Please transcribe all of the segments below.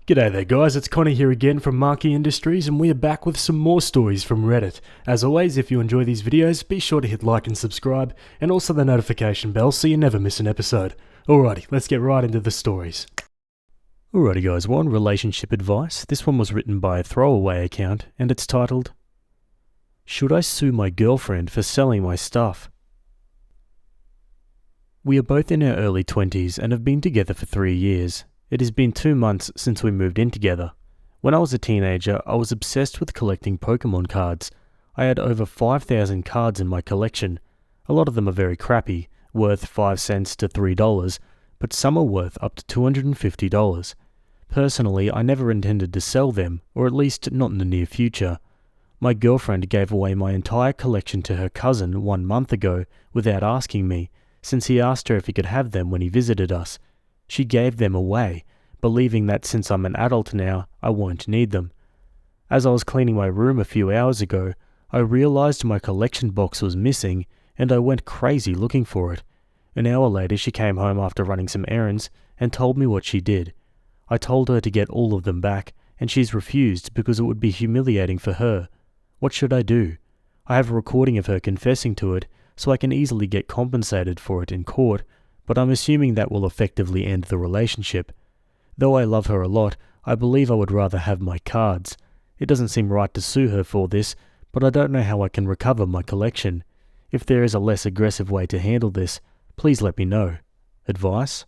G'day there guys, it's Connor here again from Marquee Industries and we are back with some more stories from Reddit. As always, if you enjoy these videos, be sure to hit like and subscribe and also the notification bell so you never miss an episode. Alrighty, let's get right into the stories. Alrighty guys, we're on relationship advice. This one was written by a throwaway account and it's titled, "Should I sue my girlfriend for selling my stuff?" We are both in our early 20s and have been together for 3 years. It has been 2 months since we moved in together. When I was a teenager, I was obsessed with collecting Pokemon cards. I had over 5,000 cards in my collection. A lot of them are very crappy, worth 5 cents to $3, but some are worth up to $250. Personally, I never intended to sell them, or at least not in the near future. My girlfriend gave away my entire collection to her cousin 1 month ago without asking me, since he asked her if he could have them when he visited us. She gave them away, believing that since I'm an adult now, I won't need them. As I was cleaning my room a few hours ago, I realized my collection box was missing and I went crazy looking for it. An hour later she came home after running some errands and told me what she did. I told her to get all of them back and she's refused because it would be humiliating for her. What should I do? I have a recording of her confessing to it so I can easily get compensated for it in court, but I'm assuming that will effectively end the relationship. Though I love her a lot, I believe I would rather have my cards. It doesn't seem right to sue her for this, but I don't know how I can recover my collection. If there is a less aggressive way to handle this, please let me know. Advice?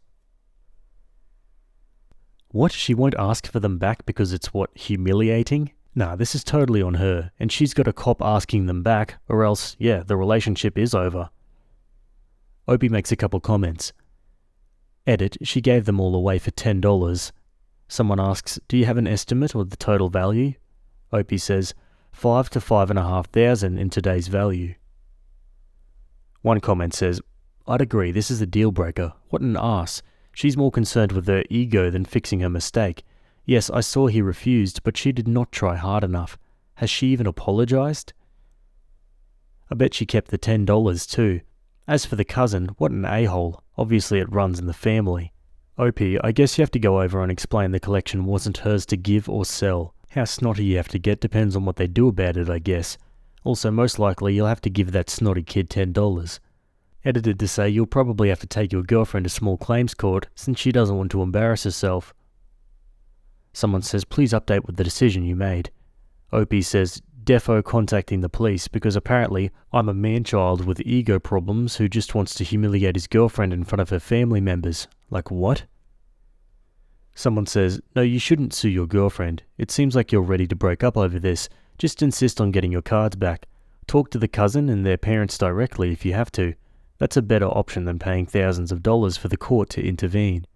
What? She won't ask for them back because it's what, humiliating? Nah, this is totally on her, and she's got to cop asking them back, or else, yeah, the relationship is over. Opie makes a couple comments. Edit, she gave them all away for $10. Someone asks, do you have an estimate or the total value? Opie says, 5 to 5,500 in today's value. One comment says, I'd agree, this is a deal breaker. What an ass. She's more concerned with her ego than fixing her mistake. Yes, I saw he refused, but she did not try hard enough. Has she even apologized? I bet she kept the $10 too. As for the cousin, what an a-hole. Obviously it runs in the family. OP, I guess you have to go over and explain the collection wasn't hers to give or sell. How snotty you have to get depends on what they do about it, I guess. Also, most likely you'll have to give that snotty kid $10. Edited to say you'll probably have to take your girlfriend to small claims court since she doesn't want to embarrass herself. Someone says, please update with the decision you made. OP says, defo contacting the police because apparently I'm a man-child with ego problems who just wants to humiliate his girlfriend in front of her family members. Like what? Someone says, no, you shouldn't sue your girlfriend. It seems like you're ready to break up over this. Just insist on getting your cards back. Talk to the cousin and their parents directly if you have to. That's a better option than paying thousands of dollars for the court to intervene.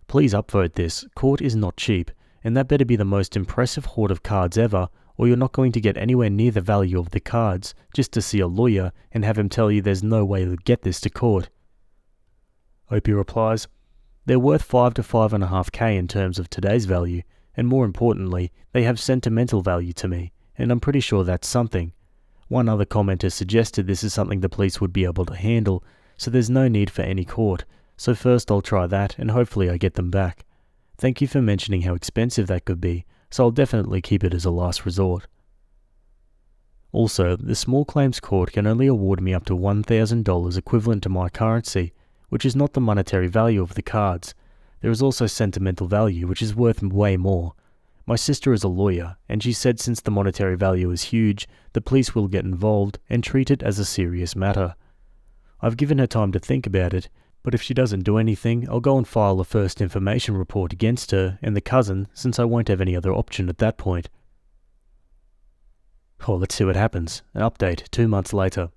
Please upvote this. Court is not cheap, and that better be the most impressive hoard of cards ever, or you're not going to get anywhere near the value of the cards just to see a lawyer and have him tell you there's no way to get this to court. Opie replies, they're worth 5 to 5.5K in terms of today's value, and more importantly, they have sentimental value to me, and I'm pretty sure that's something. One other commenter suggested this is something the police would be able to handle, so there's no need for any court, so first I'll try that and hopefully I get them back. Thank you for mentioning how expensive that could be, so I'll definitely keep it as a last resort. Also, the small claims court can only award me up to $1,000 equivalent to my currency, which is not the monetary value of the cards. There is also sentimental value, which is worth way more. My sister is a lawyer, and she said since the monetary value is huge, the police will get involved and treat it as a serious matter. I've given her time to think about it, but if she doesn't do anything, I'll go and file a first information report against her and the cousin since I won't have any other option at that point. Oh, let's see what happens. An update 2 months later.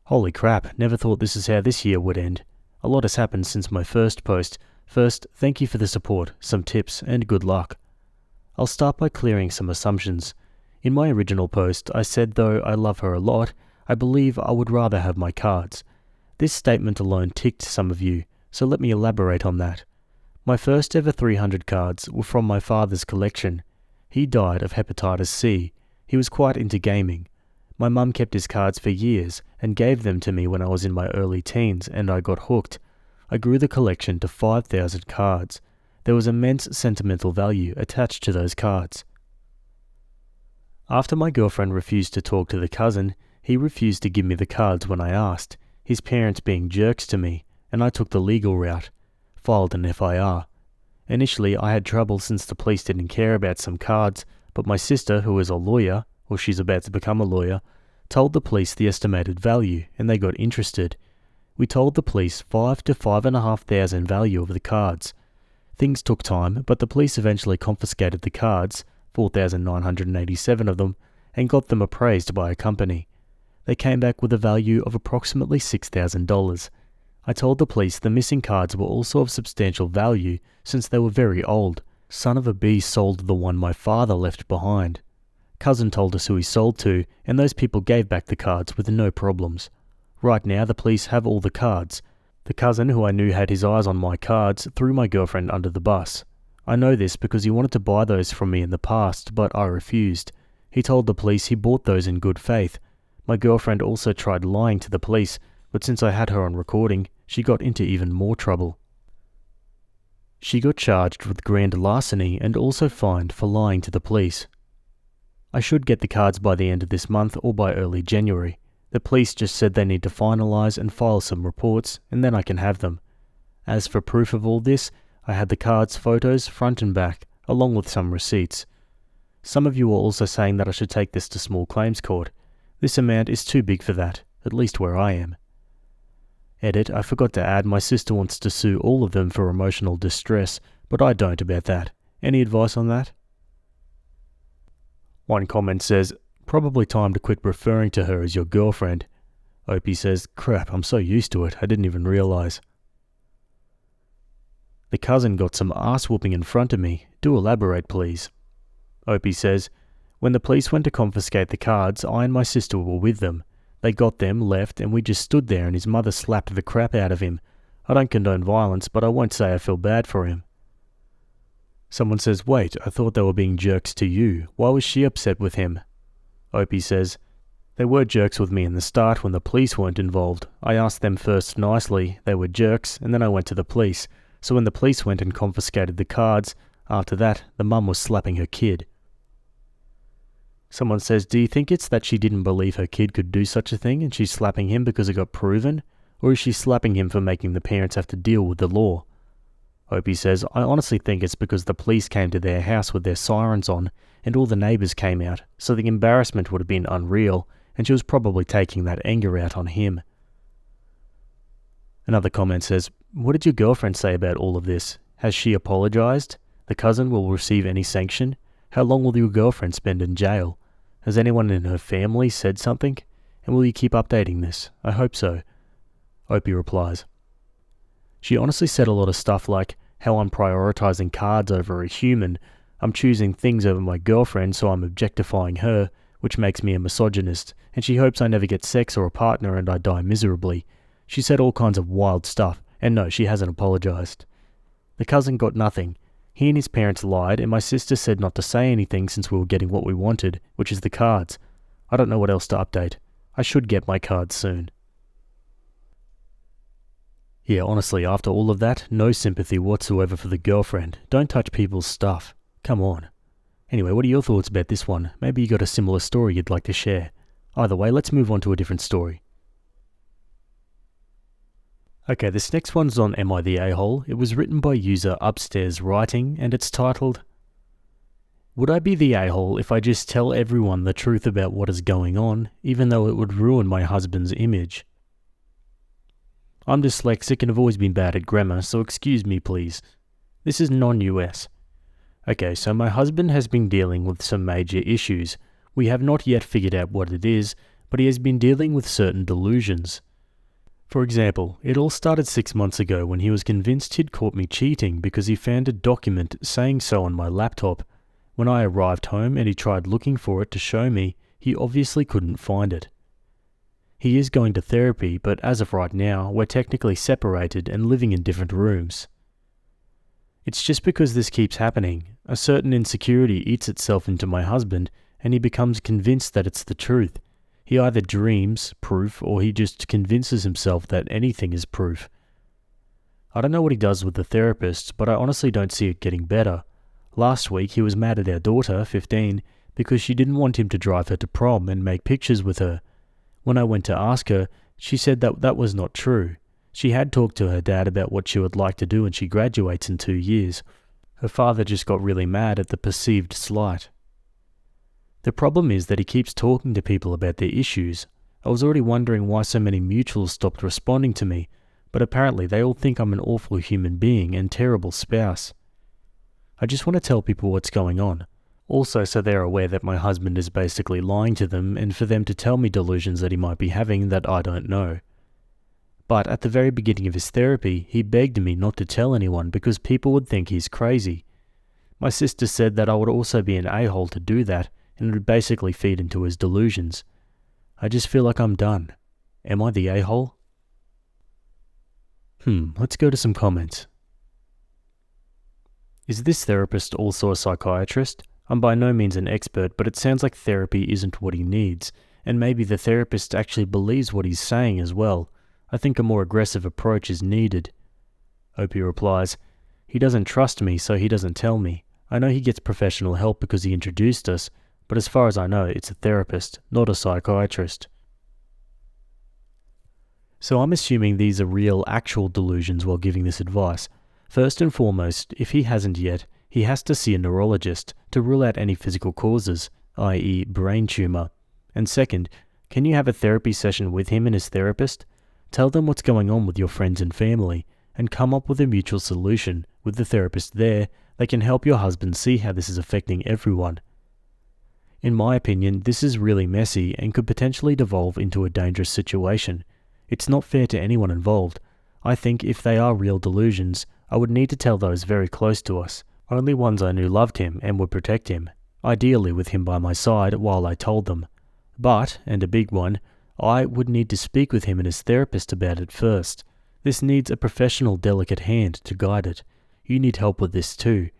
Holy crap, never thought this is how this year would end. A lot has happened since my first post. First, thank you for the support, some tips, and good luck. I'll start by clearing some assumptions. In my original post, I said though I love her a lot, I believe I would rather have my cards. This statement alone ticked some of you, so let me elaborate on that. My first ever 300 cards were from my father's collection. He died of hepatitis C. He was quite into gaming. My mum kept his cards for years and gave them to me when I was in my early teens and I got hooked. I grew the collection to 5,000 cards. There was immense sentimental value attached to those cards. After my girlfriend refused to talk to the cousin, he refused to give me the cards when I asked, his parents being jerks to me, and I took the legal route, filed an FIR. Initially, I had trouble since the police didn't care about some cards, but my sister, who is a lawyer, or she's about to become a lawyer, told the police the estimated value, and they got interested. We told the police 5 to 5,500 value of the cards. Things took time, but the police eventually confiscated the cards, 4,987 of them, and got them appraised by a company. They came back with a value of approximately $6,000. I told the police the missing cards were also of substantial value since they were very old. Son of a bee sold the one my father left behind. Cousin told us who he sold to, and those people gave back the cards with no problems. Right now the police have all the cards. The cousin who I knew had his eyes on my cards threw my girlfriend under the bus. I know this because he wanted to buy those from me in the past, but I refused. He told the police he bought those in good faith. My girlfriend also tried lying to the police, but since I had her on recording, she got into even more trouble. She got charged with grand larceny and also fined for lying to the police. I should get the cards by the end of this month or by early January. The police just said they need to finalise and file some reports, and then I can have them. As for proof of all this, I had the cards' photos front and back, along with some receipts. Some of you are also saying that I should take this to small claims court. This amount is too big for that, at least where I am. Edit, I forgot to add my sister wants to sue all of them for emotional distress, but I don't about that. Any advice on that? One comment says, probably time to quit referring to her as your girlfriend. Opie says, crap, I'm so used to it, I didn't even realise. The cousin got some ass whooping in front of me. Do elaborate, please. Opie says, when the police went to confiscate the cards, I and my sister were with them. They got them, left, and we just stood there and his mother slapped the crap out of him. I don't condone violence, but I won't say I feel bad for him. Someone says, wait, I thought they were being jerks to you. Why was she upset with him? Opie says, they were jerks with me in the start when the police weren't involved. I asked them first nicely, they were jerks, and then I went to the police. So when the police went and confiscated the cards, after that, the mum was slapping her kid. Someone says, do you think it's that she didn't believe her kid could do such a thing and she's slapping him because it got proven? Or is she slapping him for making the parents have to deal with the law? Opie says, I honestly think it's because the police came to their house with their sirens on and all the neighbours came out, so the embarrassment would have been unreal and she was probably taking that anger out on him. Another comment says, what did your girlfriend say about all of this? Has she apologised? The cousin will receive any sanction? How long will your girlfriend spend in jail? Has anyone in her family said something? And will you keep updating this? I hope so. Opie replies, she honestly said a lot of stuff like how I'm prioritising cards over a human, I'm choosing things over my girlfriend so I'm objectifying her, which makes me a misogynist, and she hopes I never get sex or a partner and I die miserably. She said all kinds of wild stuff, and no, she hasn't apologised. The cousin got nothing. He and his parents lied, and my sister said not to say anything since we were getting what we wanted, which is the cards. I don't know what else to update. I should get my cards soon. Yeah, honestly, after all of that, no sympathy whatsoever for the girlfriend. Don't touch people's stuff. Come on. Anyway, what are your thoughts about this one? Maybe you got a similar story you'd like to share. Either way, let's move on to a different story. Okay, this next one's on Am I the A-hole? It was written by user Upstairs Writing, and it's titled, would I be the a-hole if I just tell everyone the truth about what is going on, even though it would ruin my husband's image? I'm dyslexic and have always been bad at grammar, so excuse me please. This is non-US. Okay, so my husband has been dealing with some major issues. We have not yet figured out what it is, but he has been dealing with certain delusions. For example, it all started 6 months ago when he was convinced he'd caught me cheating because he found a document saying so on my laptop. When I arrived home and he tried looking for it to show me, he obviously couldn't find it. He is going to therapy, but as of right now, we're technically separated and living in different rooms. It's just because this keeps happening. A certain insecurity eats itself into my husband, and he becomes convinced that it's the truth. He either dreams proof, or he just convinces himself that anything is proof. I don't know what he does with the therapist, but I honestly don't see it getting better. Last week he was mad at our daughter, 15, because she didn't want him to drive her to prom and make pictures with her. When I went to ask her, she said that was not true. She had talked to her dad about what she would like to do when she graduates in 2 years. Her father just got really mad at the perceived slight. The problem is that he keeps talking to people about their issues. I was already wondering why so many mutuals stopped responding to me, but apparently they all think I'm an awful human being and terrible spouse. I just want to tell people what's going on. Also so they're aware that my husband is basically lying to them and for them to tell me delusions that he might be having that I don't know. But at the very beginning of his therapy, he begged me not to tell anyone because people would think he's crazy. My sister said that I would also be an a-hole to do that and it would basically feed into his delusions. I just feel like I'm done. Am I the a-hole? Let's go to some comments. Is this therapist also a psychiatrist? I'm by no means an expert, but it sounds like therapy isn't what he needs, and maybe the therapist actually believes what he's saying as well. I think a more aggressive approach is needed. Opie replies, he doesn't trust me, so he doesn't tell me. I know he gets professional help because he introduced us, but as far as I know, it's a therapist, not a psychiatrist. So I'm assuming these are real, actual delusions while giving this advice. First and foremost, if he hasn't yet, he has to see a neurologist to rule out any physical causes, i.e. brain tumour. And second, can you have a therapy session with him and his therapist? Tell them what's going on with your friends and family, and come up with a mutual solution. With the therapist there, they can help your husband see how this is affecting everyone. In my opinion, this is really messy and could potentially devolve into a dangerous situation. It's not fair to anyone involved. I think if they are real delusions, I would need to tell those very close to us. Only ones I knew loved him and would protect him, ideally with him by my side while I told them. But, and a big one, I would need to speak with him and his therapist about it first. This needs a professional, delicate hand to guide it. You need help with this too.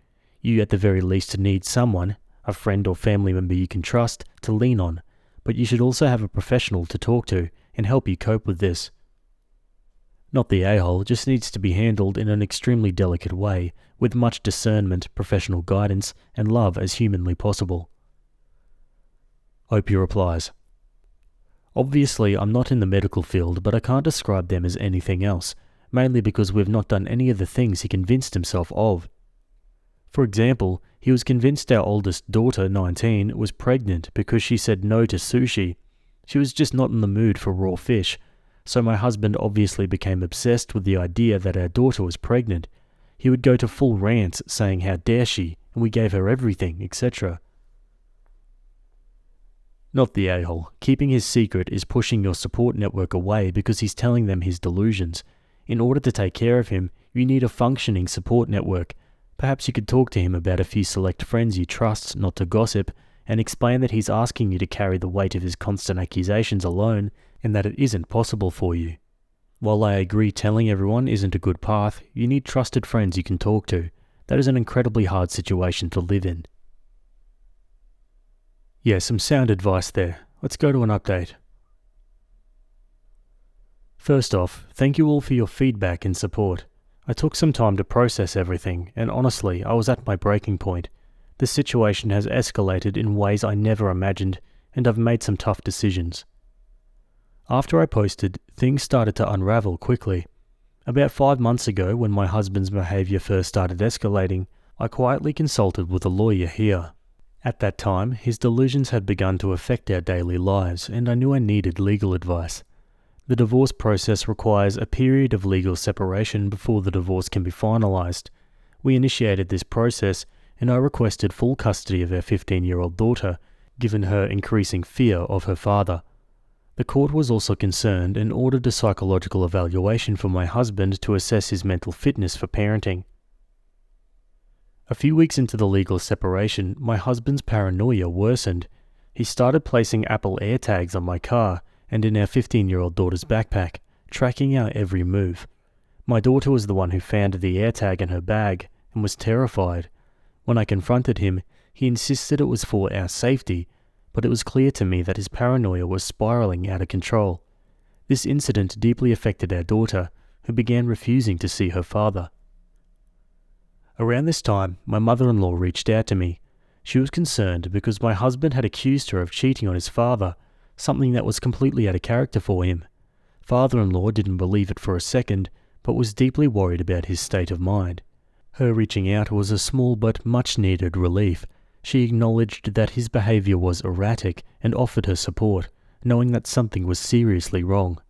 You at the very least need someone, a friend or family member you can trust, to lean on. But you should also have a professional to talk to and help you cope with this. Not the a-hole, just needs to be handled in an extremely delicate way, with much discernment, professional guidance, and love as humanly possible. Opie replies, obviously I'm not in the medical field, but I can't describe them as anything else, mainly because we've not done any of the things he convinced himself of. For example, he was convinced our oldest daughter, 19, was pregnant because she said no to sushi. She was just not in the mood for raw fish. So my husband obviously became obsessed with the idea that our daughter was pregnant. He would go to full rants saying how dare she, and we gave her everything, etc. Not the a-hole. Keeping his secret is pushing your support network away because he's telling them his delusions. In order to take care of him, you need a functioning support network. Perhaps you could talk to him about a few select friends you trust not to gossip, and explain that he's asking you to carry the weight of his constant accusations alone, and that it isn't possible for you. While I agree telling everyone isn't a good path, you need trusted friends you can talk to. That is an incredibly hard situation to live in. Yeah, some sound advice there. Let's go to an update. First off, thank you all for your feedback and support. I took some time to process everything, and honestly, I was at my breaking point. The situation has escalated in ways I never imagined, and I've made some tough decisions. After I posted, things started to unravel quickly. About 5 months ago, when my husband's behaviour first started escalating, I quietly consulted with a lawyer here. At that time, his delusions had begun to affect our daily lives, and I knew I needed legal advice. The divorce process requires a period of legal separation before the divorce can be finalised. We initiated this process, and I requested full custody of our 15-year-old daughter, given her increasing fear of her father. The court was also concerned and ordered a psychological evaluation for my husband to assess his mental fitness for parenting. A few weeks into the legal separation, my husband's paranoia worsened. He started placing Apple AirTags on my car and in our 15-year-old daughter's backpack, tracking our every move. My daughter was the one who found the AirTag in her bag and was terrified. When I confronted him, he insisted it was for our safety, but it was clear to me that his paranoia was spiraling out of control. This incident deeply affected our daughter, who began refusing to see her father. Around this time, my mother-in-law reached out to me. She was concerned because my husband had accused her of cheating on his father, something that was completely out of character for him. Father-in-law didn't believe it for a second, but was deeply worried about his state of mind. Her reaching out was a small but much-needed relief. She acknowledged that his behaviour was erratic and offered her support, knowing that something was seriously wrong.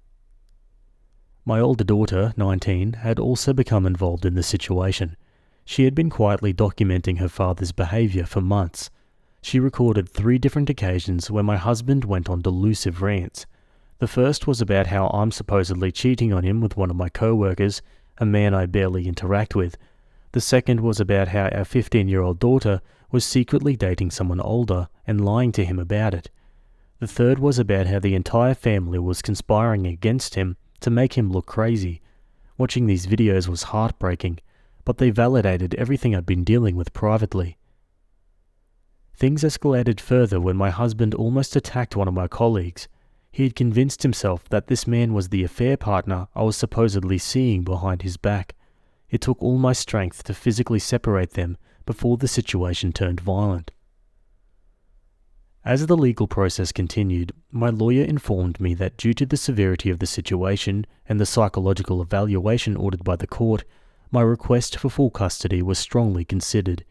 My older daughter, 19, had also become involved in the situation. She had been quietly documenting her father's behaviour for months. She recorded 3 different occasions where my husband went on delusive rants. The first was about how I'm supposedly cheating on him with one of my co-workers, a man I barely interact with. The second was about how our 15-year-old daughter was secretly dating someone older and lying to him about it. The third was about how the entire family was conspiring against him to make him look crazy. Watching these videos was heartbreaking, but they validated everything I'd been dealing with privately. Things escalated further when my husband almost attacked one of my colleagues. He had convinced himself that this man was the affair partner I was supposedly seeing behind his back. It took all my strength to physically separate them before the situation turned violent. As the legal process continued, my lawyer informed me that due to the severity of the situation and the psychological evaluation ordered by the court, my request for full custody was strongly considered.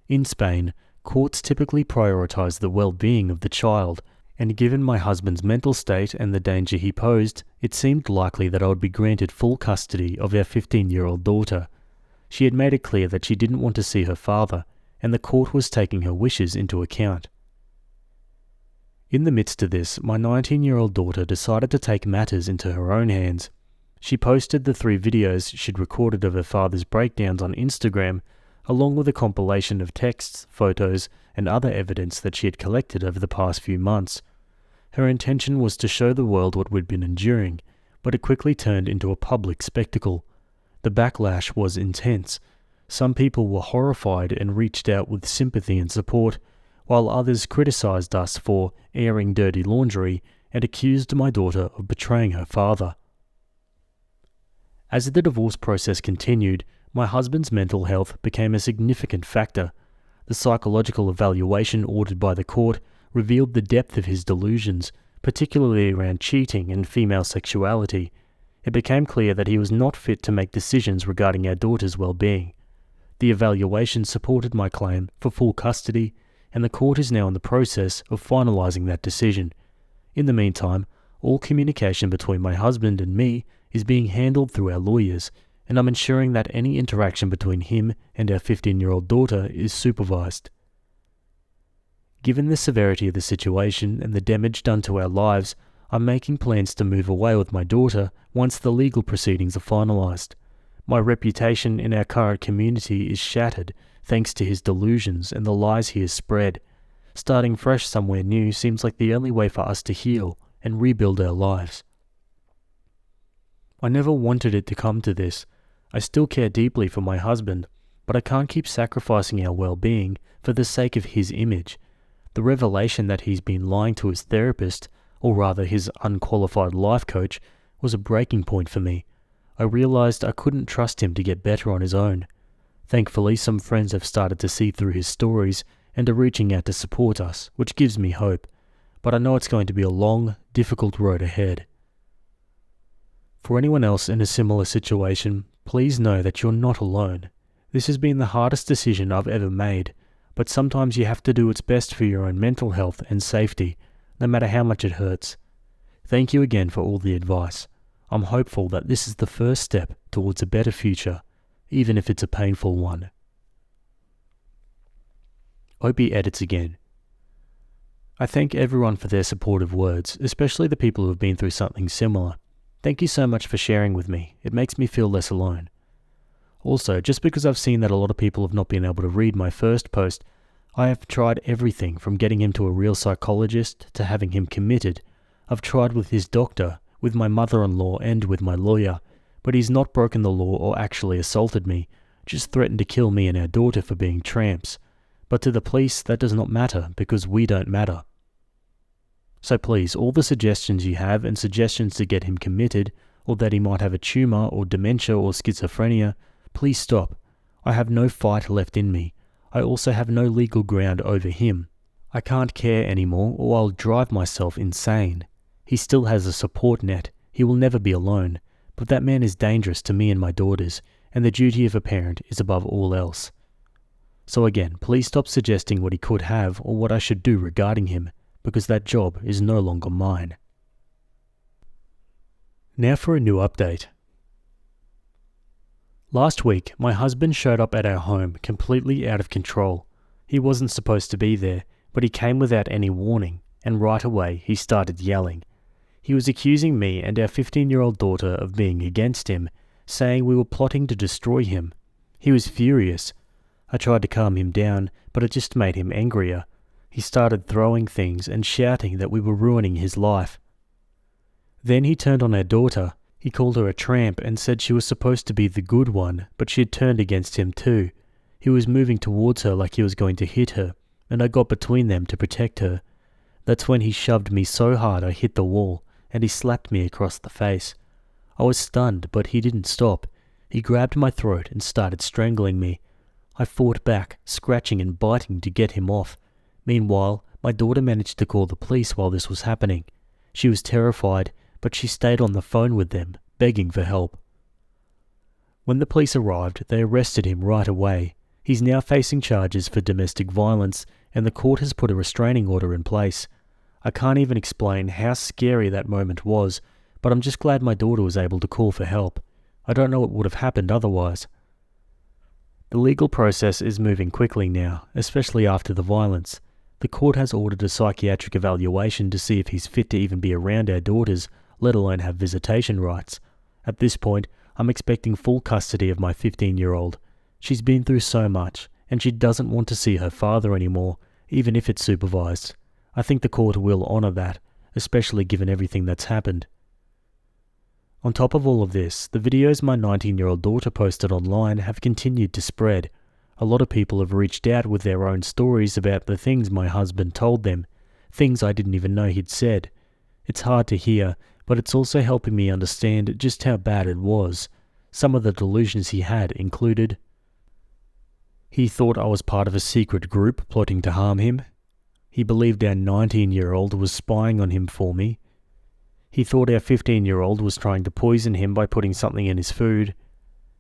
In Spain, courts typically prioritize the well-being of the child, and given my husband's mental state and the danger he posed, it seemed likely that I would be granted full custody of our 15-year-old daughter. She had made it clear that she didn't want to see her father, and the court was taking her wishes into account. In the midst of this, my 19-year-old daughter decided to take matters into her own hands. She posted the 3 videos she'd recorded of her father's breakdowns on Instagram, along with a compilation of texts, photos, and other evidence that she had collected over the past few months. Her intention was to show the world what we'd been enduring, but it quickly turned into a public spectacle. The backlash was intense. Some people were horrified and reached out with sympathy and support, while others criticized us for airing dirty laundry and accused my daughter of betraying her father. As the divorce process continued, my husband's mental health became a significant factor. The psychological evaluation ordered by the court revealed the depth of his delusions, particularly around cheating and female sexuality. It became clear that he was not fit to make decisions regarding our daughter's well-being. The evaluation supported my claim for full custody, and the court is now in the process of finalizing that decision. In the meantime, all communication between my husband and me is being handled through our lawyers, and I'm ensuring that any interaction between him and our 15-year-old daughter is supervised. Given the severity of the situation and the damage done to our lives, I'm making plans to move away with my daughter once the legal proceedings are finalized. My reputation in our current community is shattered thanks to his delusions and the lies he has spread. Starting fresh somewhere new seems like the only way for us to heal and rebuild our lives. I never wanted it to come to this. I still care deeply for my husband, but I can't keep sacrificing our well-being for the sake of his image. The revelation that he's been lying to his therapist, or rather his unqualified life coach, was a breaking point for me. I realized I couldn't trust him to get better on his own. Thankfully, some friends have started to see through his stories and are reaching out to support us, which gives me hope. But I know it's going to be a long, difficult road ahead. For anyone else in a similar situation, please know that you're not alone. This has been the hardest decision I've ever made, but sometimes you have to do what's best for your own mental health and safety, no matter how much it hurts. Thank you again for all the advice. I'm hopeful that this is the first step towards a better future, even if it's a painful one. Opie edits again. I thank everyone for their supportive words, especially the people who have been through something similar. Thank you so much for sharing with me. It makes me feel less alone. Also, just because I've seen that a lot of people have not been able to read my first post, I have tried everything from getting him to a real psychologist to having him committed. I've tried with his doctor, with my mother-in-law and with my lawyer, but he's not broken the law or actually assaulted me, just threatened to kill me and our daughter for being tramps. But to the police, that does not matter because we don't matter. So please, all the suggestions you have and suggestions to get him committed or that he might have a tumour or dementia or schizophrenia, please stop. I have no fight left in me. I also have no legal ground over him. I can't care anymore or I'll drive myself insane. He still has a support net. He will never be alone. But that man is dangerous to me and my daughters, and the duty of a parent is above all else. So again, please stop suggesting what he could have or what I should do regarding him, because that job is no longer mine. Now for a new update. Last week, my husband showed up at our home completely out of control. He wasn't supposed to be there, but he came without any warning, and right away he started yelling. He was accusing me and our 15-year-old daughter of being against him, saying we were plotting to destroy him. He was furious. I tried to calm him down, but it just made him angrier. He started throwing things and shouting that we were ruining his life. Then he turned on our daughter. He called her a tramp and said she was supposed to be the good one, but she had turned against him too. He was moving towards her like he was going to hit her, and I got between them to protect her. That's when he shoved me so hard I hit the wall, and he slapped me across the face. I was stunned, but he didn't stop. He grabbed my throat and started strangling me. I fought back, scratching and biting to get him off. Meanwhile, my daughter managed to call the police while this was happening. She was terrified, but she stayed on the phone with them, begging for help. When the police arrived, they arrested him right away. He's now facing charges for domestic violence, and the court has put a restraining order in place. I can't even explain how scary that moment was, but I'm just glad my daughter was able to call for help. I don't know what would have happened otherwise. The legal process is moving quickly now, especially after the violence. The court has ordered a psychiatric evaluation to see if he's fit to even be around our daughters, let alone have visitation rights. At this point, I'm expecting full custody of my 15-year-old. She's been through so much, and she doesn't want to see her father anymore, even if it's supervised. I think the court will honour that, especially given everything that's happened. On top of all of this, the videos my 19-year-old daughter posted online have continued to spread. A lot of people have reached out with their own stories about the things my husband told them, things I didn't even know he'd said. It's hard to hear, but it's also helping me understand just how bad it was. Some of the delusions he had included: he thought I was part of a secret group plotting to harm him. He believed our 19-year-old was spying on him for me. He thought our 15-year-old was trying to poison him by putting something in his food.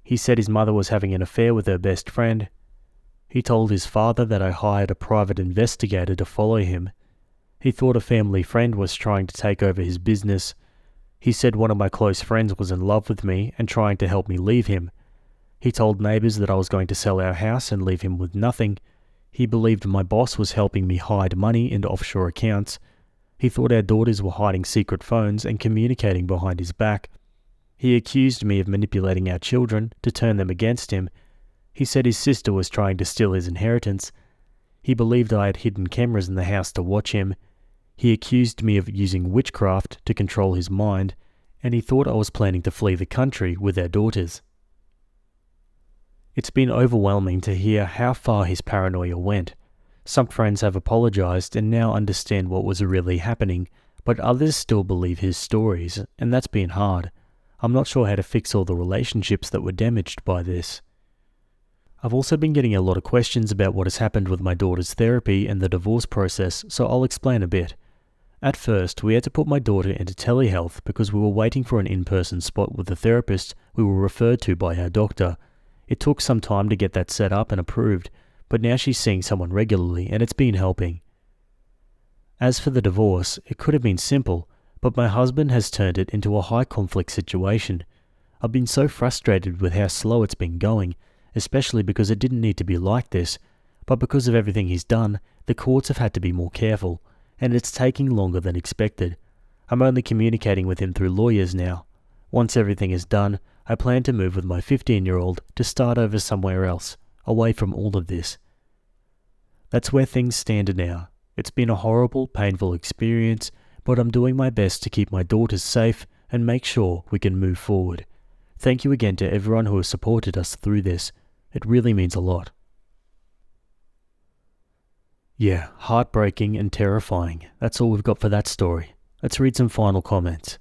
He said his mother was having an affair with her best friend. He told his father that I hired a private investigator to follow him. He thought a family friend was trying to take over his business. He said one of my close friends was in love with me and trying to help me leave him. He told neighbours that I was going to sell our house and leave him with nothing. He believed my boss was helping me hide money into offshore accounts. He thought our daughters were hiding secret phones and communicating behind his back. He accused me of manipulating our children to turn them against him. He said his sister was trying to steal his inheritance. He believed I had hidden cameras in the house to watch him. He accused me of using witchcraft to control his mind, and he thought I was planning to flee the country with our daughters. It's been overwhelming to hear how far his paranoia went. Some friends have apologized and now understand what was really happening, but others still believe his stories, and that's been hard. I'm not sure how to fix all the relationships that were damaged by this. I've also been getting a lot of questions about what has happened with my daughter's therapy and the divorce process, so I'll explain a bit. At first, we had to put my daughter into telehealth because we were waiting for an in-person spot with the therapist we were referred to by our doctor. It took some time to get that set up and approved, but now she's seeing someone regularly and it's been helping. As for the divorce, it could have been simple, but my husband has turned it into a high-conflict situation. I've been so frustrated with how slow it's been going, especially because it didn't need to be like this, but because of everything he's done, the courts have had to be more careful, and it's taking longer than expected. I'm only communicating with him through lawyers now. Once everything is done, I plan to move with my 15-year-old to start over somewhere else, away from all of this. That's where things stand now. It's been a horrible, painful experience, but I'm doing my best to keep my daughters safe and make sure we can move forward. Thank you again to everyone who has supported us through this. It really means a lot. Yeah, heartbreaking and terrifying. That's all we've got for that story. Let's read some final comments.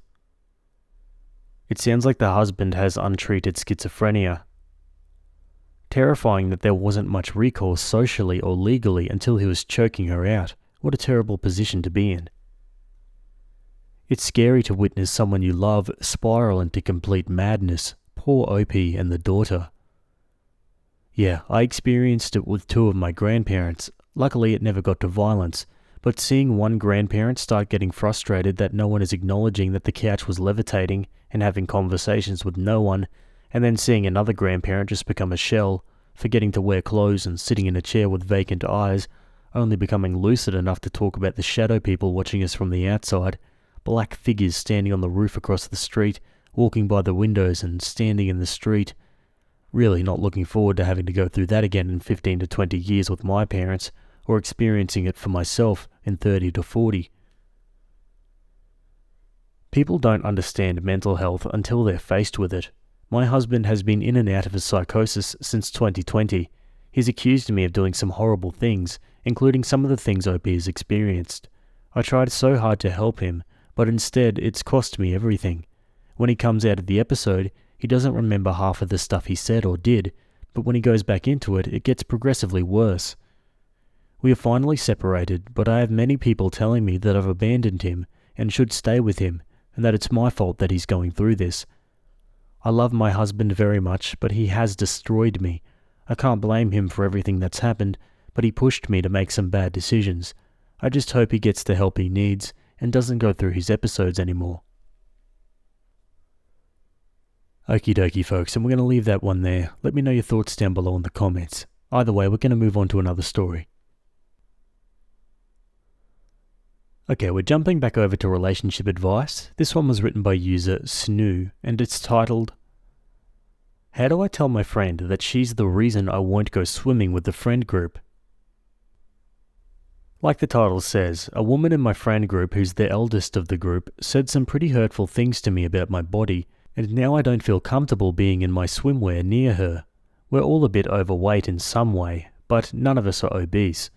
It sounds like the husband has untreated schizophrenia. Terrifying that there wasn't much recourse socially or legally until he was choking her out. What a terrible position to be in. It's scary to witness someone you love spiral into complete madness. Poor Opie and the daughter. Yeah, I experienced it with two of my grandparents. Luckily it never got to violence, but seeing one grandparent start getting frustrated that no one is acknowledging that the couch was levitating and having conversations with no one, and then seeing another grandparent just become a shell, forgetting to wear clothes and sitting in a chair with vacant eyes, only becoming lucid enough to talk about the shadow people watching us from the outside, black figures standing on the roof across the street, walking by the windows and standing in the street. Really not looking forward to having to go through that again in 15 to 20 years with my parents, or experiencing it for myself in 30 to 40. People don't understand mental health until they're faced with it. My husband has been in and out of a psychosis since 2020. He's accused me of doing some horrible things, including some of the things Opie has experienced. I tried so hard to help him, but instead it's cost me everything. When he comes out of the episode, he doesn't remember half of the stuff he said or did, but when he goes back into it, it gets progressively worse. We are finally separated, but I have many people telling me that I've abandoned him and should stay with him, and that it's my fault that he's going through this. I love my husband very much, but he has destroyed me. I can't blame him for everything that's happened, but he pushed me to make some bad decisions. I just hope he gets the help he needs and doesn't go through his episodes anymore. Okie dokie folks, and we're going to leave that one there. Let me know your thoughts down below in the comments. Either way, we're going to move on to another story. Okay, we're jumping back over to relationship advice. This one was written by user Snoo, and it's titled, How do I tell my friend that she's the reason I won't go swimming with the friend group? Like the title says, a woman in my friend group who's the eldest of the group said some pretty hurtful things to me about my body, and now I don't feel comfortable being in my swimwear near her. We're all a bit overweight in some way, but none of us are obese.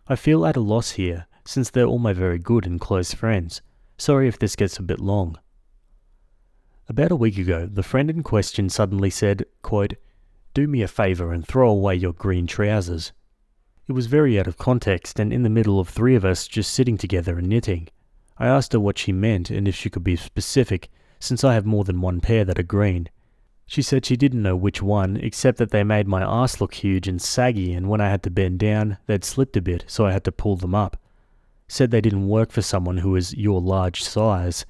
I feel at a loss here, since they're all my very good and close friends. Sorry if this gets a bit long. About a week ago, the friend in question suddenly said, quote, "Do me a favour and throw away your green trousers." It was very out of context and in the middle of three of us just sitting together and knitting. I asked her what she meant and if she could be specific, since I have more than one pair that are green. She said she didn't know which one, except that they made my ass look huge and saggy, and when I had to bend down, they'd slipped a bit, so I had to pull them up. Said they didn't work for someone who was your large size.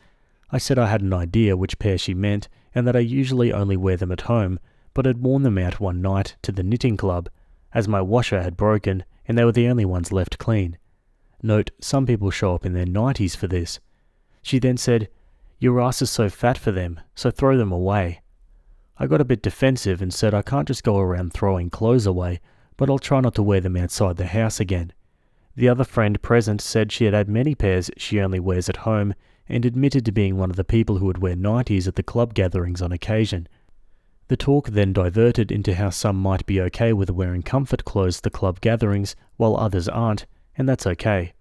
I said I had an idea which pair she meant, and that I usually only wear them at home, but had worn them out one night to the knitting club, as my washer had broken, and they were the only ones left clean. Note, some people show up in their 90s for this. She then said, "Your ass is so fat for them, so throw them away." I got a bit defensive and said I can't just go around throwing clothes away, but I'll try not to wear them outside the house again. The other friend present said she had many pairs she only wears at home, and admitted to being one of the people who would wear 90s at the club gatherings on occasion. The talk then diverted into how some might be okay with wearing comfort clothes to club gatherings, while others aren't, and that's okay.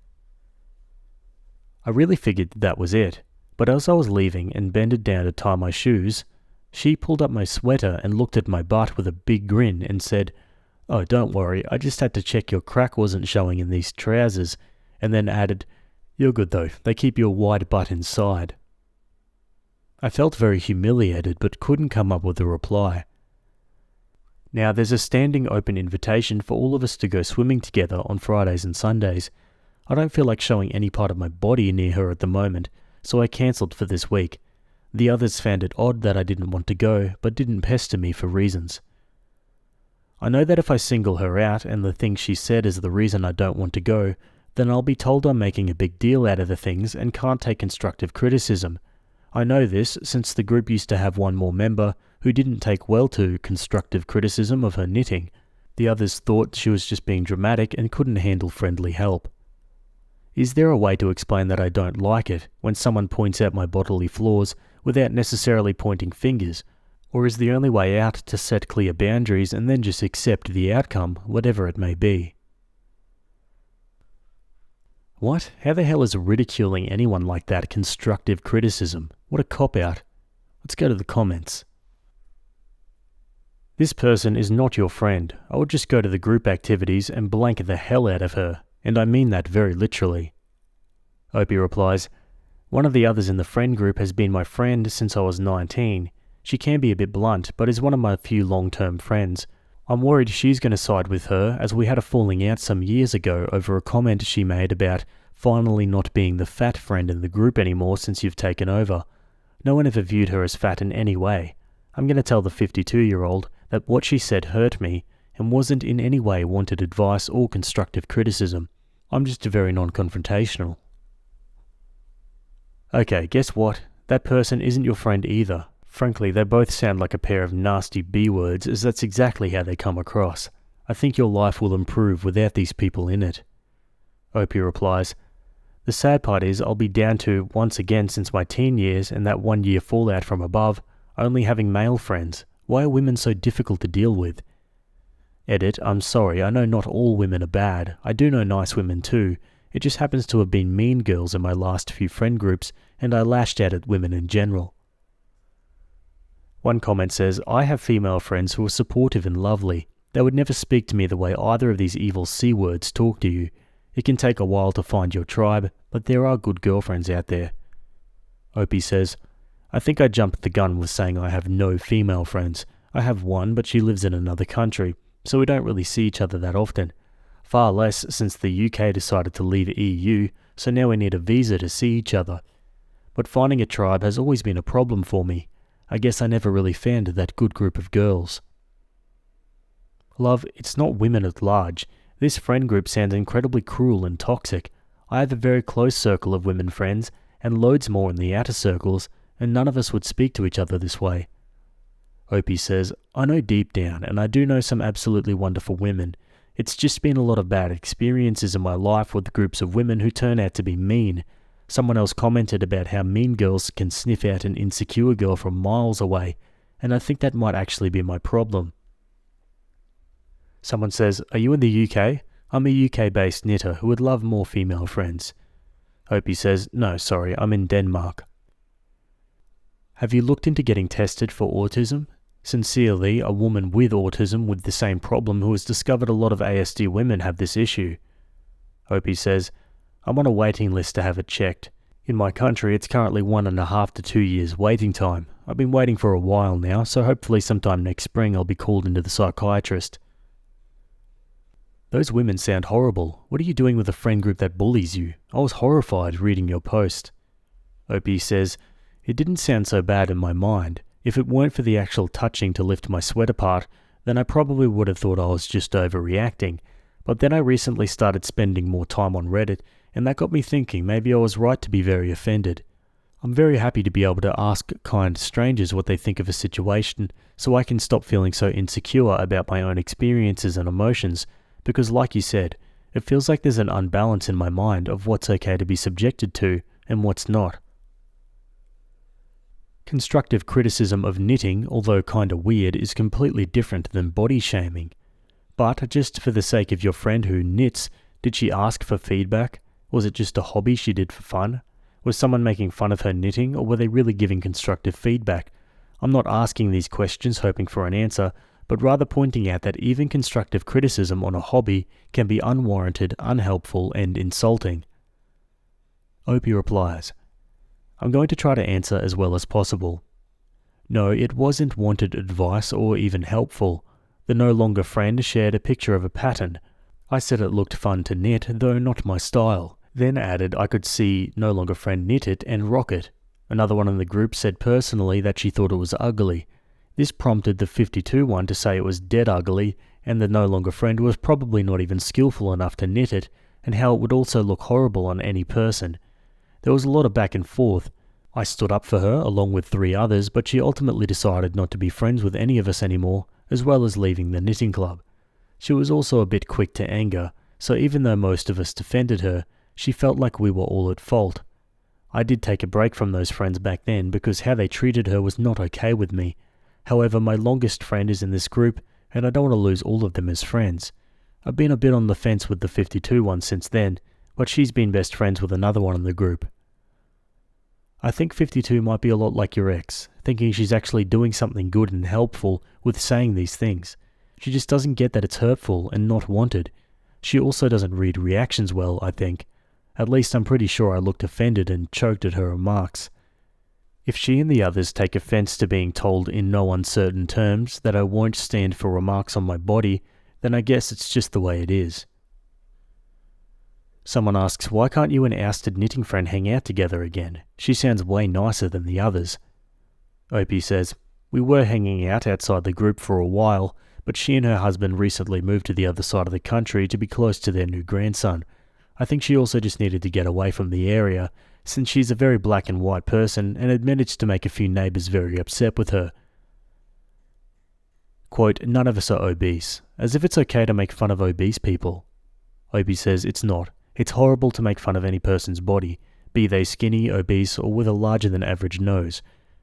I really figured that was it, but as I was leaving and bended down to tie my shoes, she pulled up my sweater and looked at my butt with a big grin and said, "Oh, don't worry, I just had to check your crack wasn't showing in these trousers," and then added, "You're good though, they keep your wide butt inside." I felt very humiliated but couldn't come up with a reply. Now there's a standing open invitation for all of us to go swimming together on Fridays and Sundays. I don't feel like showing any part of my body near her at the moment, so I cancelled for this week. The others found it odd that I didn't want to go, but didn't pester me for reasons. I know that if I single her out and the thing she said is the reason I don't want to go, then I'll be told I'm making a big deal out of the things and can't take constructive criticism. I know this since the group used to have one more member who didn't take well to constructive criticism of her knitting. The others thought she was just being dramatic and couldn't handle friendly help. Is there a way to explain that I don't like it when someone points out my bodily flaws without necessarily pointing fingers? Or is the only way out to set clear boundaries and then just accept the outcome, whatever it may be? What? How the hell is ridiculing anyone like that constructive criticism? What a cop-out. Let's go to the comments. This person is not your friend. I would just go to the group activities and blank the hell out of her, and I mean that very literally. Opie replies, one of the others in the friend group has been my friend since I was 19. She can be a bit blunt, but is one of my few long-term friends. I'm worried she's going to side with her, as we had a falling out some years ago over a comment she made about finally not being the fat friend in the group anymore since you've taken over. No one ever viewed her as fat in any way. I'm going to tell the 52-year-old that what she said hurt me and wasn't in any way wanted advice or constructive criticism. I'm just very non-confrontational. Okay, guess what? That person isn't your friend either. Frankly, they both sound like a pair of nasty B-words, as that's exactly how they come across. I think your life will improve without these people in it. Opie replies, the sad part is I'll be down to, once again since my teen years and that 1 year fallout from above, only having male friends. Why are women so difficult to deal with? Edit, I'm sorry, I know not all women are bad. I do know nice women too. It just happens to have been mean girls in my last few friend groups, and I lashed out at women in general. One comment says, I have female friends who are supportive and lovely. They would never speak to me the way either of these evil C-words talk to you. It can take a while to find your tribe, but there are good girlfriends out there. Opie says, I think I jumped the gun with saying I have no female friends. I have one, but she lives in another country, so we don't really see each other that often. Far less since the UK decided to leave EU, so now we need a visa to see each other. But finding a tribe has always been a problem for me. I guess I never really found that good group of girls. Love, it's not women at large. This friend group sounds incredibly cruel and toxic. I have a very close circle of women friends, and loads more in the outer circles, and none of us would speak to each other this way. Opie says, I know deep down, and I do know some absolutely wonderful women. It's just been a lot of bad experiences in my life with groups of women who turn out to be mean. Someone else commented about how mean girls can sniff out an insecure girl from miles away, and I think that might actually be my problem. Someone says, are you in the UK? I'm a UK-based knitter who would love more female friends. Opie says, no, sorry, I'm in Denmark. Have you looked into getting tested for autism? Sincerely, a woman with autism with the same problem who has discovered a lot of ASD women have this issue. Opie says, I'm on a waiting list to have it checked. In my country, it's currently 1.5 to 2 years waiting time. I've been waiting for a while now, so hopefully sometime next spring I'll be called into the psychiatrist. Those women sound horrible. What are you doing with a friend group that bullies you? I was horrified reading your post. Opie says, it didn't sound so bad in my mind. If it weren't for the actual touching to lift my sweat apart, then I probably would have thought I was just overreacting. But then I recently started spending more time on Reddit, and that got me thinking maybe I was right to be very offended. I'm very happy to be able to ask kind strangers what they think of a situation, so I can stop feeling so insecure about my own experiences and emotions, because like you said, it feels like there's an unbalance in my mind of what's okay to be subjected to and what's not. Constructive criticism of knitting, although kinda weird, is completely different than body shaming. But just for the sake of your friend who knits, did she ask for feedback? Was it just a hobby she did for fun? Was someone making fun of her knitting, or were they really giving constructive feedback? I'm not asking these questions hoping for an answer, but rather pointing out that even constructive criticism on a hobby can be unwarranted, unhelpful, and insulting. Opie replies, I'm going to try to answer as well as possible. No, it wasn't wanted advice or even helpful. The no longer friend shared a picture of a pattern. I said it looked fun to knit, though not my style. Then added I could see no longer friend knit it and rock it. Another one in the group said personally that she thought it was ugly. This prompted the 52 one to say it was dead ugly, and the no longer friend was probably not even skillful enough to knit it, and how it would also look horrible on any person. There was a lot of back and forth. I stood up for her along with 3 others, but she ultimately decided not to be friends with any of us anymore, as well as leaving the knitting club. She was also a bit quick to anger, so even though most of us defended her, she felt like we were all at fault. I did take a break from those friends back then because how they treated her was not okay with me. However, my longest friend is in this group, and I don't want to lose all of them as friends. I've been a bit on the fence with the 52 one since then, but she's been best friends with another one in the group. I think 52 might be a lot like your ex, thinking she's actually doing something good and helpful with saying these things. She just doesn't get that it's hurtful and not wanted. She also doesn't read reactions well, I think. At least I'm pretty sure I looked offended and choked at her remarks. If she and the others take offense to being told in no uncertain terms that I won't stand for remarks on my body, then I guess it's just the way it is. Someone asks, why can't you and ousted knitting friend hang out together again? She sounds way nicer than the others. Opie says, we were hanging out outside the group for a while, but she and her husband recently moved to the other side of the country to be close to their new grandson. I think she also just needed to get away from the area, since she's a very black and white person and had managed to make a few neighbours very upset with her. Quote, none of us are obese, as if it's okay to make fun of obese people. Opie says it's not. It's horrible to make fun of any person's body, be they skinny, obese, or with a larger than average nose.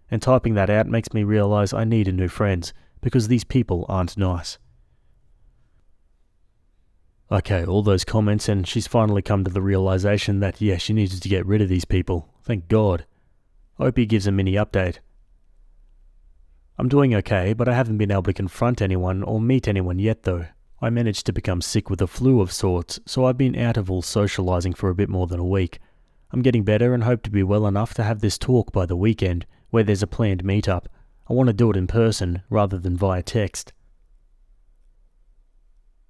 And typing that out makes me realise I need a new friends, because these people aren't nice. Okay, all those comments, and she's finally come to the realisation that, yeah, she needed to get rid of these people. Thank God. Opie gives a mini update. I'm doing okay, but I haven't been able to confront anyone or meet anyone yet though. I managed to become sick with a flu of sorts, so I've been out of all socialising for a bit more than a week. I'm getting better and hope to be well enough to have this talk by the weekend, where there's a planned meet-up. I want to do it in person, rather than via text.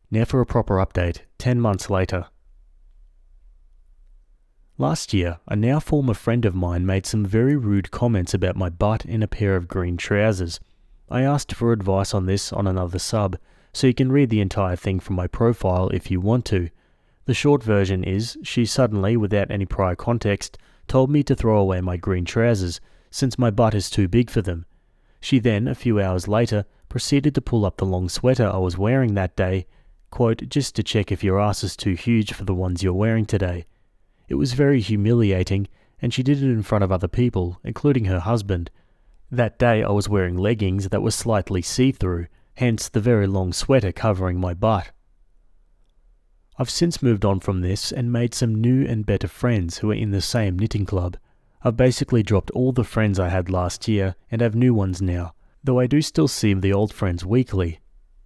Now for a proper update, 10 months later. Last year, a now former friend of mine made some very rude comments about my butt in a pair of green trousers. I asked for advice on this on another sub, so you can read the entire thing from my profile if you want to. The short version is, she suddenly, without any prior context, told me to throw away my green trousers, since my butt is too big for them. She then, a few hours later, proceeded to pull up the long sweater I was wearing that day, quote, just to check if your ass is too huge for the ones you're wearing today. It was very humiliating, and she did it in front of other people, including her husband. That day I was wearing leggings that were slightly see-through, hence the very long sweater covering my butt. I've since moved on from this and made some new and better friends who are in the same knitting club. I've basically dropped all the friends I had last year and have new ones now, though I do still see the old friends weekly.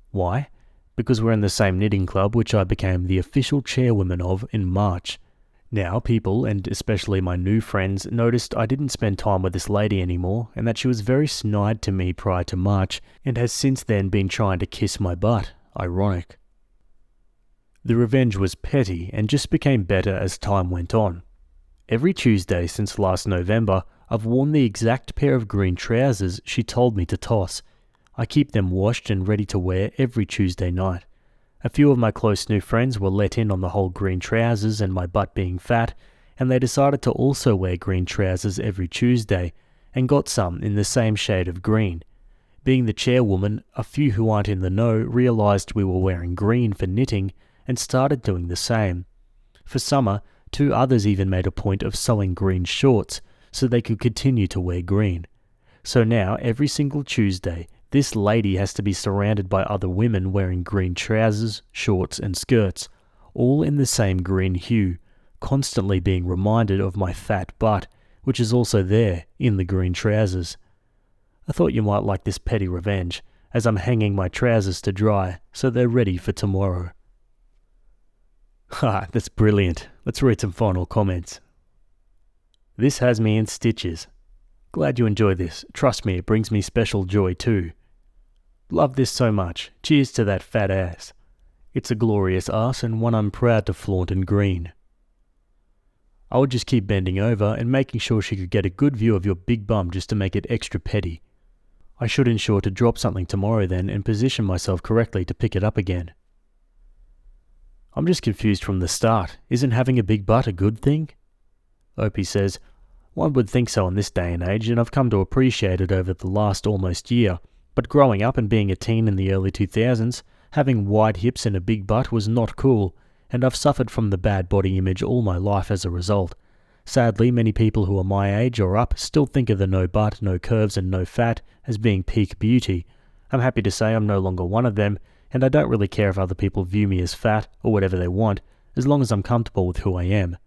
Why? Because we're in the same knitting club which I became the official chairwoman of in March. Now people, and especially my new friends, noticed I didn't spend time with this lady anymore and that she was very snide to me prior to March and has since then been trying to kiss my butt. Ironic. The revenge was petty and just became better as time went on. Every Tuesday since last November, I've worn the exact pair of green trousers she told me to toss. I keep them washed and ready to wear every Tuesday night. A few of my close new friends were let in on the whole green trousers and my butt being fat, and they decided to also wear green trousers every Tuesday, and got some in the same shade of green. Being the chairwoman, a few who aren't in the know realised we were wearing green for knitting, and started doing the same. For summer, 2 others even made a point of sewing green shorts, so they could continue to wear green. So now, every single Tuesday, this lady has to be surrounded by other women wearing green trousers, shorts and skirts, all in the same green hue, constantly being reminded of my fat butt, which is also there in the green trousers. I thought you might like this petty revenge, as I'm hanging my trousers to dry, so they're ready for tomorrow. Ha, that's brilliant. Let's read some final comments. This has me in stitches. Glad you enjoy this. Trust me, it brings me special joy too. Love this so much. Cheers to that fat ass. It's a glorious ass and one I'm proud to flaunt in green. I would just keep bending over and making sure she could get a good view of your big bum just to make it extra petty. I should ensure to drop something tomorrow then and position myself correctly to pick it up again. I'm just confused from the start. Isn't having a big butt a good thing? Opie says, one would think so in this day and age, and I've come to appreciate it over the last almost year. But growing up and being a teen in the early 2000s, having wide hips and a big butt was not cool, and I've suffered from the bad body image all my life as a result. Sadly, many people who are my age or up still think of the no butt, no curves and no fat as being peak beauty. I'm happy to say I'm no longer one of them, and I don't really care if other people view me as fat or whatever they want, as long as I'm comfortable with who I am.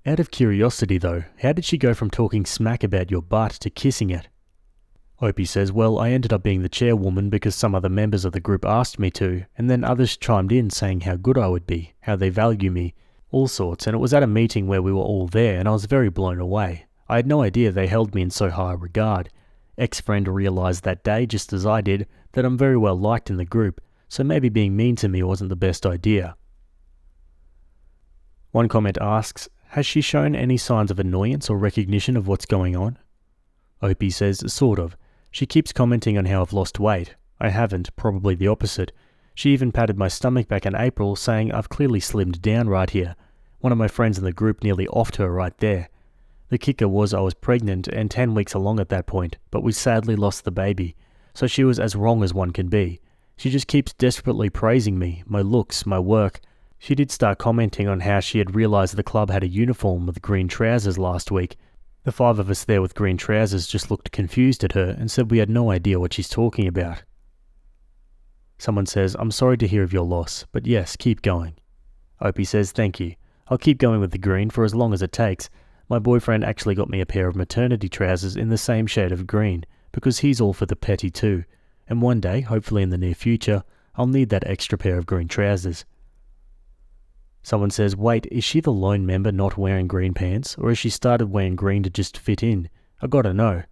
Out of curiosity though, how did she go from talking smack about your butt to kissing it? Opie says, well, I ended up being the chairwoman because some other members of the group asked me to, and then others chimed in saying how good I would be, how they value me, all sorts, and it was at a meeting where we were all there and I was very blown away. I had no idea they held me in so high regard. Ex-friend realised that day, just as I did, that I'm very well liked in the group, so maybe being mean to me wasn't the best idea. One comment asks, has she shown any signs of annoyance or recognition of what's going on? Opie says, sort of. She keeps commenting on how I've lost weight. I haven't, probably the opposite. She even patted my stomach back in April, saying I've clearly slimmed down right here. One of my friends in the group nearly offed her right there. The kicker was I was pregnant and 10 weeks along at that point, but we sadly lost the baby, so she was as wrong as one can be. She just keeps desperately praising me, my looks, my work. She did start commenting on how she had realised the club had a uniform with green trousers last week. The 5 of us there with green trousers just looked confused at her and said we had no idea what she's talking about. Someone says, I'm sorry to hear of your loss, but yes, keep going. Opie says, thank you. I'll keep going with the green for as long as it takes. My boyfriend actually got me a pair of maternity trousers in the same shade of green, because he's all for the petty too. And one day, hopefully in the near future, I'll need that extra pair of green trousers. Someone says, wait, is she the lone member not wearing green pants, or has she started wearing green to just fit in? I gotta know.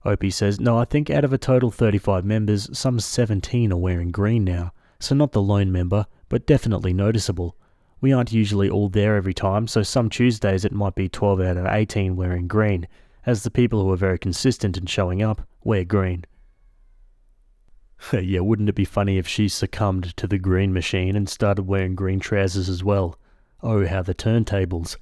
Opie says, no, I think out of a total 35 members, some 17 are wearing green now, so not the lone member, but definitely noticeable. We aren't usually all there every time, so some Tuesdays it might be 12 out of 18 wearing green, as the people who are very consistent in showing up wear green. Yeah, wouldn't it be funny if she succumbed to the green machine and started wearing green trousers as well? Oh, how the turntables.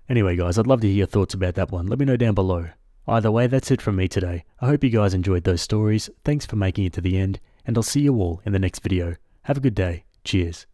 Anyway guys, I'd love to hear your thoughts about that one. Let me know down below. Either way, that's it from me today. I hope you guys enjoyed those stories. Thanks for making it to the end, and I'll see you all in the next video. Have a good day. Cheers.